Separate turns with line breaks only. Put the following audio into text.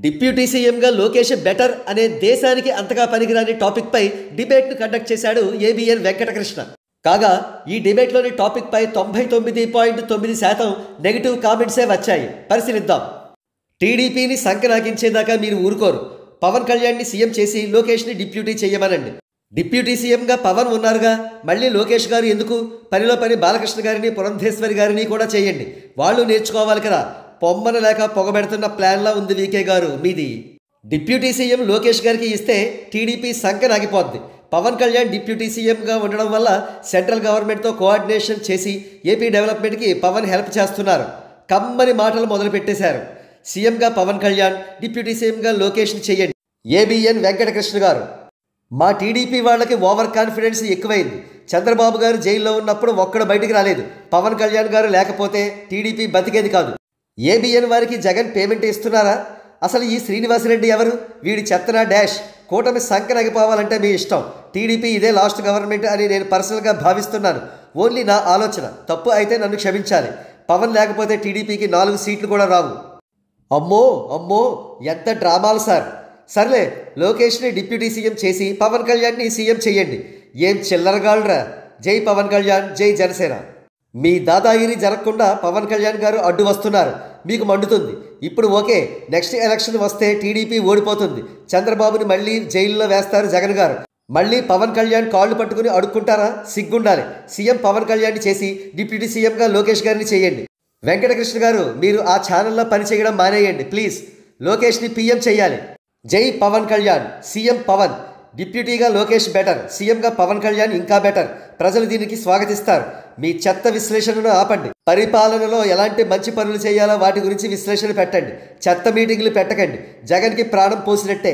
Deputy సీఎంగా Lokesh better అనే దేశానికి అంతగా పనికిరాని టాపిక్పై డిబేట్ను కండక్ట్ చేశాడు ఏబిఎన్ వెంకటకృష్ణ. కాగా ఈ డిబేట్లోని టాపిక్పై 99.9% నెగిటివ్ కామెంట్సే వచ్చాయి. పరిశీలిద్దాం. టీడీపీని సంకనాకించేదాకా మీరు ఊరుకోరు. పవన్ కళ్యాణ్ని సీఎం చేసి లోకేష్ని డిప్యూటీ చేయమనండి. డిప్యూటీ సీఎంగా పవన్ ఉన్నారుగా, మళ్ళీ లోకేష్ గారు ఎందుకు? పనిలో పని బాలకృష్ణ గారిని, పురంధేశ్వరి గారిని కూడా చేయండి. వాళ్ళు నేర్చుకోవాలి కదా. పొమ్మన లేక పొగబెడుతున్న ప్లాన్లా ఉంది వీకే గారు మీది. డిప్యూటీ సీఎం లోకేష్ గారికి ఇస్తే టీడీపీ సంకనాగిపోద్ది. పవన్ కళ్యాణ్ డిప్యూటీ సీఎంగా ఉండడం వల్ల సెంట్రల్ గవర్నమెంట్తో కోఆర్డినేషన్ చేసి ఏపీ డెవలప్మెంట్కి పవన్ హెల్ప్ చేస్తున్నారు. కమ్మని మాటలు మొదలుపెట్టేశారు. సీఎంగా పవన్ కళ్యాణ్, డిప్యూటీ సీఎంగా లోకేష్ని చేయండి. ఏబిఎన్ వెంకటకృష్ణ గారు, మా టీడీపీ వాళ్ళకి ఓవర్ కాన్ఫిడెన్స్ ఎక్కువైంది. చంద్రబాబు గారు జైల్లో ఉన్నప్పుడు ఒక్కడు బయటికి రాలేదు. పవన్ కళ్యాణ్ గారు లేకపోతే టీడీపీ బతికేది కాదు. ఏబిఎన్ వారికి జగన్ పేమెంట్ ఇస్తున్నారా? అసలు ఈ శ్రీనివాసరెడ్డి ఎవరు? వీడి చెత్తన డాష్. కూటమి సంకనగిపోవాలంటే మీ ఇష్టం. టీడీపీ ఇదే లాస్ట్ గవర్నమెంట్ అని నేను పర్సనల్గా భావిస్తున్నాను. ఓన్లీ నా ఆలోచన. తప్పు అయితే నన్ను క్షమించాలి. పవన్ లేకపోతే టీడీపీకి 4 సీట్లు కూడా రావు. అమ్మో అమ్మో, ఎంత డ్రామాలు సార్. సర్లే, లోకేష్ని డిప్యూటీ సీఎం చేసి పవన్ కళ్యాణ్ని సీఎం చేయండి. ఏం చిల్లరగాళ్ళరా. జై పవన్ కళ్యాణ్, జై జనసేన. మీ దాదాగిరి జరగకుండా పవన్ కళ్యాణ్ గారు అడ్డు వస్తున్నారు. మీకు మండుతుంది. ఇప్పుడు ఓకే, నెక్స్ట్ ఎలక్షన్ వస్తే టీడీపీ ఓడిపోతుంది. చంద్రబాబుని మళ్ళీ జైల్లో వేస్తారు జగన్ గారు. మళ్ళీ పవన్ కళ్యాణ్ కాళ్ళు పట్టుకుని అడుక్కుంటారా? సిగ్గుండాలి. సీఎం పవన్ కళ్యాణ్ని చేసి డిప్యూటీ సీఎంగా లోకేష్ గారిని చేయండి. వెంకటకృష్ణ గారు, మీరు ఆ ఛానల్లో పనిచేయడం మానేయండి ప్లీజ్. లోకేష్ని పీఎం చేయాలి. జై పవన్ కళ్యాణ్. సీఎం పవన్, డిప్యూటీగా లోకేష్ బెటర్, సీఎంగా పవన్ కళ్యాణ్ ఇంకా బెటర్. ప్రజలు దీనికి స్వాగతిస్తారు. మీ చెత్త విశ్లేషణను ఆపండి. పరిపాలనలో ఎలాంటి మంచి పనులు చేయాలో వాటి గురించి విశ్లేషణ పెట్టండి. చెత్త మీటింగ్లు పెట్టకండి. జగన్కి ప్రాణం పోసినట్టే.